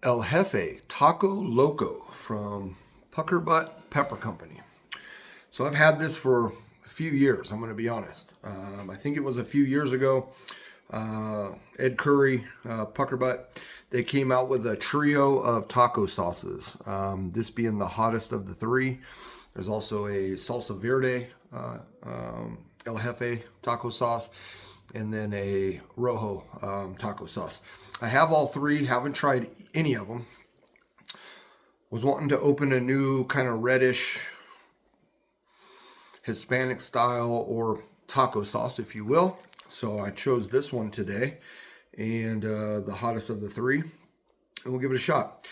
El Jefe Taco Loco from PuckerButt Pepper Company. So I've had this for a few years, I'm going to be honest. I think it was a few years ago. Ed Curry, PuckerButt, they came out with a trio of taco sauces. This being the hottest of the three. There's also a salsa verde El Jefe taco sauce, and then a rojo taco sauce. I have all three, haven't tried any of them. Was wanting to open a new kind of reddish Hispanic style or taco sauce, if you will. So I chose this one today, and the hottest of the three, and we'll give it a shot.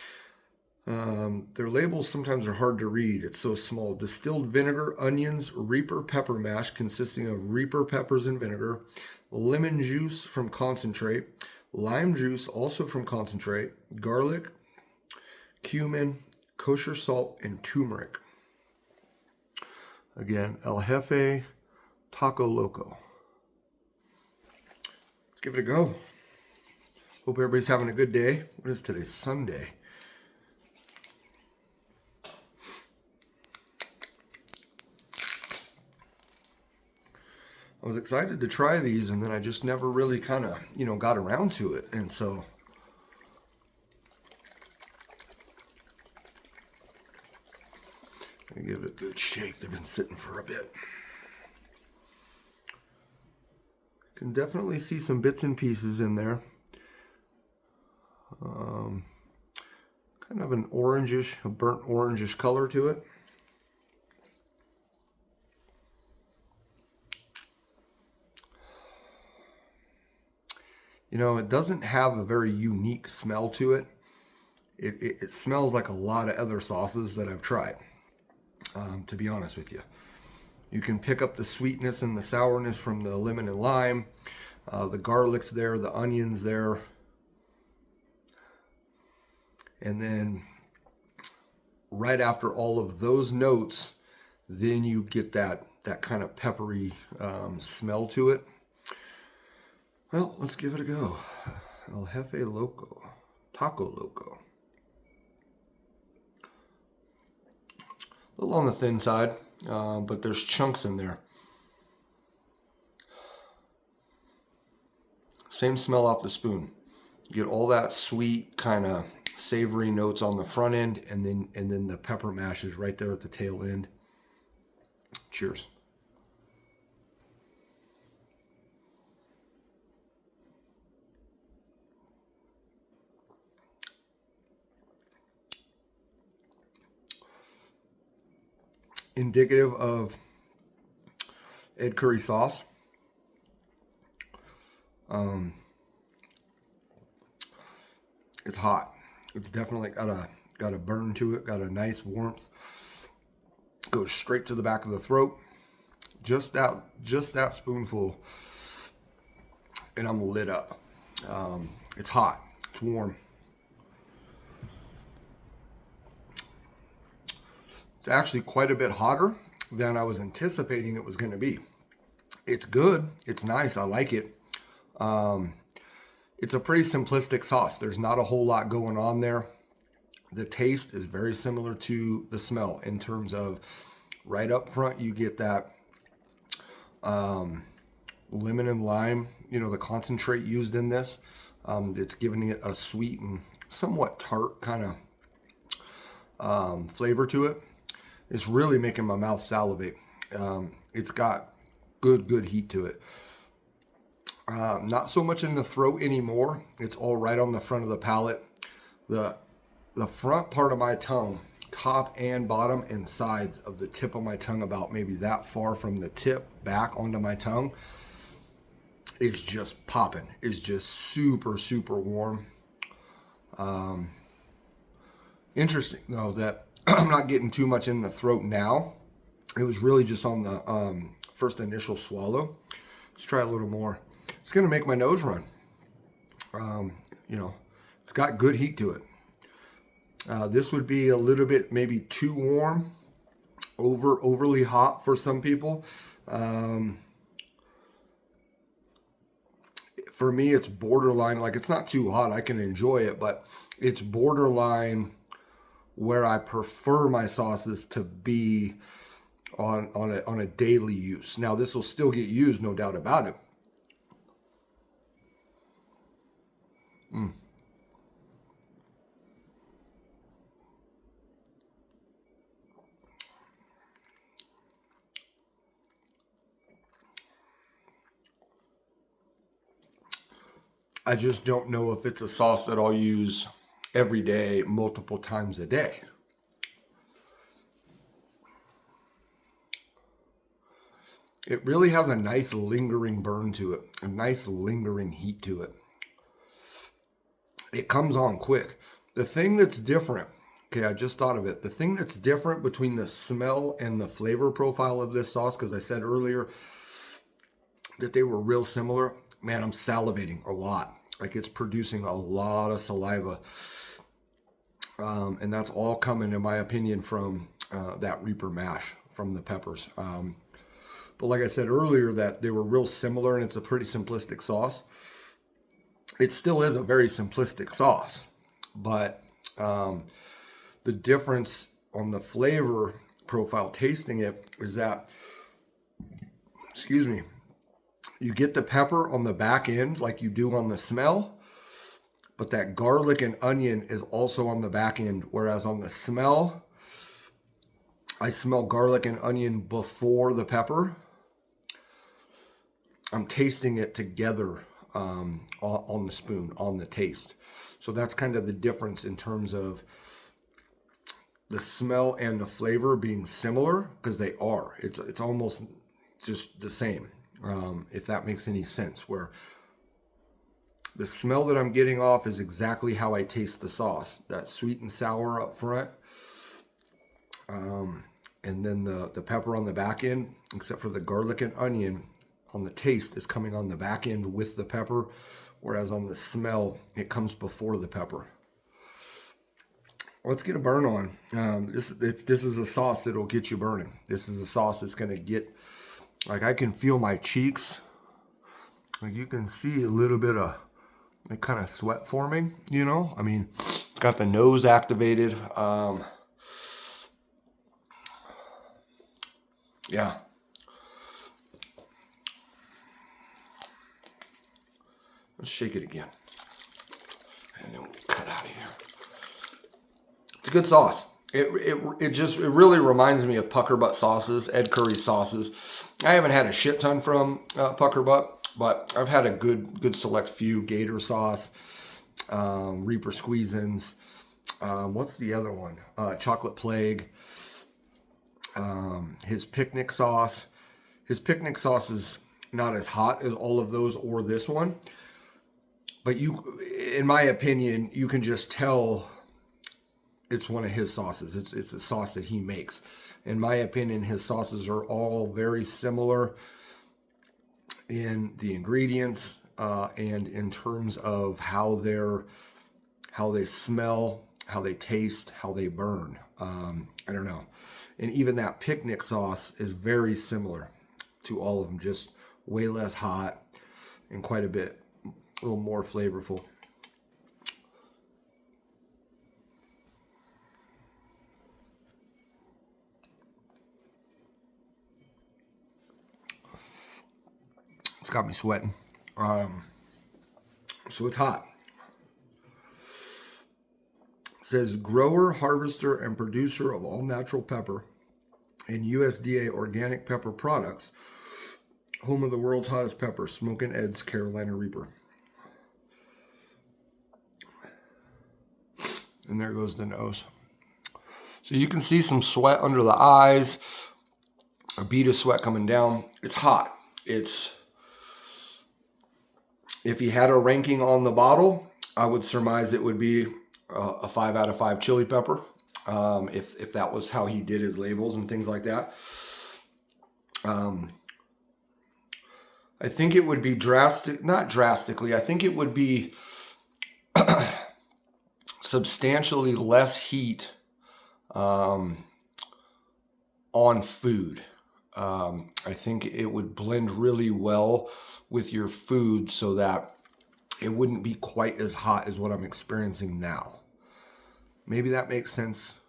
Their labels sometimes are hard to read. It's so small. Distilled vinegar, onions, Reaper pepper mash consisting of Reaper peppers and vinegar, lemon juice from concentrate, lime juice also from concentrate, garlic, cumin, kosher salt, and turmeric. Again, El Jefe Taco Loco. Let's give it a go. Hope everybody's having a good day. What is today? Sunday. I was excited to try these, and then I just never really kind of, got around to it. And so I give it a good shake. They've been sitting for a bit. Can definitely see some bits and pieces in there. Kind of an orangish, a burnt orangish color to it. It doesn't have a very unique smell to it. It smells like a lot of other sauces that I've tried, to be honest with you. You can pick up the sweetness and the sourness from the lemon and lime. The garlic's there, the onion's there. And then right after all of those notes, then you get that kind of peppery smell to it. Well, let's give it a go. El Jefe Loco, Taco Loco. A little on the thin side, but there's chunks in there. Same smell off the spoon. You get all that sweet kind of savory notes on the front end, and then the pepper mash is right there at the tail end. Cheers. Indicative of Ed Curry sauce. It's hot. It's definitely got a burn to it. Got a nice warmth. Goes straight to the back of the throat. Just that spoonful, and I'm lit up. It's hot. It's warm. It's actually quite a bit hotter than I was anticipating it was going to be. It's good. It's nice. I like it. It's a pretty simplistic sauce. There's not a whole lot going on there. The taste is very similar to the smell in terms of right up front, you get that lemon and lime, the concentrate used in this. It's giving it a sweet and somewhat tart kind of flavor to it. It's really making my mouth salivate. It's got good heat to it. Not so much in the throat anymore. It's all right on the front of the palate. The front part of my tongue, top and bottom and sides of the tip of my tongue, about maybe that far from the tip back onto my tongue, is just popping. It's just super warm. Interesting though that I'm not getting too much in the throat now. It was really just on the first initial swallow. Let's try a little more. It's going to make my nose run. It's got good heat to it. This would be a little bit maybe too warm, overly hot for some people. for me, it's borderline. Like, it's not too hot. I can enjoy it, but it's borderline where I prefer my sauces to be on a daily use. Now, this will still get used, no doubt about it. Mm. I just don't know if it's a sauce that I'll use every day, multiple times a day. It really has a nice lingering burn to it, a nice lingering heat to it. It comes on quick. The thing that's different, okay, I just thought of it. The thing that's different between the smell and the flavor profile of this sauce, because I said earlier that they were real similar. Man, I'm salivating a lot. Like, it's producing a lot of saliva. And that's all coming, in my opinion, from that Reaper mash, from the peppers. But like I said earlier, that they were real similar, and it's a pretty simplistic sauce. It still is a very simplistic sauce, but the difference on the flavor profile tasting it is that, excuse me, you get the pepper on the back end like you do on the smell, but that garlic and onion is also on the back end, whereas on the smell, I smell garlic and onion before the pepper. I'm tasting it together on the spoon, on the taste. So that's kind of the difference in terms of the smell and the flavor being similar, because they are. It's almost just the same, if that makes any sense, where the smell that I'm getting off is exactly how I taste the sauce. That sweet and sour up front. And then the pepper on the back end, except for the garlic and onion, on the taste is coming on the back end with the pepper, whereas on the smell, it comes before the pepper. Let's get a burn on. This is a sauce that'll get you burning. This is a sauce that's going to get, like, I can feel my cheeks. Like, you can see a little bit of like kind of sweat forming, you know? I mean, got the nose activated. Yeah. Let's shake it again. And then we'll cut out of here. It's a good sauce. It really reminds me of PuckerButt sauces, Ed Curry sauces. I haven't had a shit ton from PuckerButt, but I've had a good select few. Gator sauce, Reaper Squeezins. What's the other one? Chocolate Plague. His picnic sauce. His picnic sauce is not as hot as all of those or this one. But in my opinion, you can just tell it's one of his sauces. It's a sauce that he makes. In my opinion, his sauces are all very similar in the ingredients and in terms of how they smell, how they taste, how they burn. I don't know. And even that picnic sauce is very similar to all of them, just way less hot and quite a little more flavorful. It's got me sweating. So it's hot. It says grower, harvester, and producer of all natural pepper and USDA organic pepper products. Home of the world's hottest pepper, Smokin' Ed's Carolina Reaper. And there goes the nose. So you can see some sweat under the eyes, a bead of sweat coming down. It's hot. If he had a ranking on the bottle, I would surmise it would be a 5 out of 5 chili pepper. If that was how he did his labels and things like that. I think it would be not drastically, I think it would be substantially less heat on food. I think it would blend really well with your food so that it wouldn't be quite as hot as what I'm experiencing now. Maybe that makes sense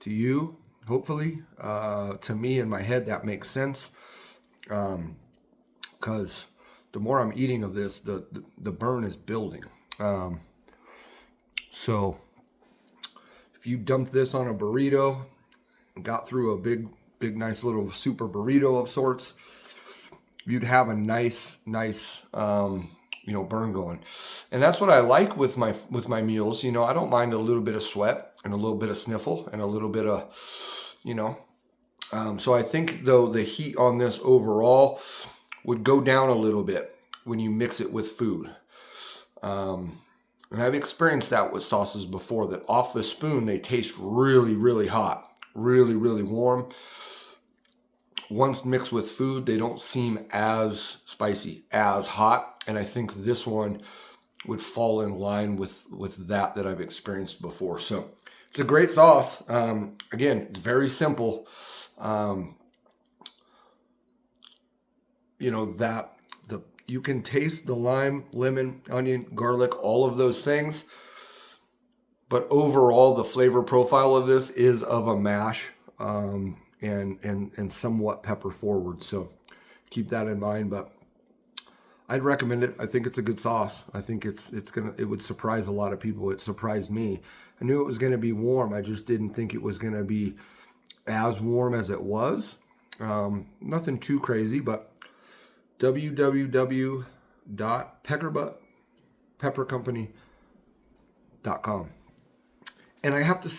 to you, hopefully. To me, in my head, that makes sense. Because the more I'm eating of this, the burn is building. So if you dumped this on a burrito, got through a big, nice little super burrito of sorts, you'd have a nice, burn going. And that's what I like with my meals. I don't mind a little bit of sweat and a little bit of sniffle and a little bit of, so I think though the heat on this overall would go down a little bit when you mix it with food. And I've experienced that with sauces before, that off the spoon, they taste really, really hot, really, really warm. Once mixed with food, they don't seem as spicy, as hot. And I think this one would fall in line with that I've experienced before. So it's a great sauce. Again, it's very simple. You can taste the lime, lemon, onion, garlic, all of those things. But overall, the flavor profile of this is of a mash, and somewhat pepper forward. So keep that in mind. But I'd recommend it. I think it's a good sauce. I think it would surprise a lot of people. It surprised me. I knew it was gonna be warm. I just didn't think it was gonna be as warm as it was. Nothing too crazy, but www.PuckerButt.com. And I have to say,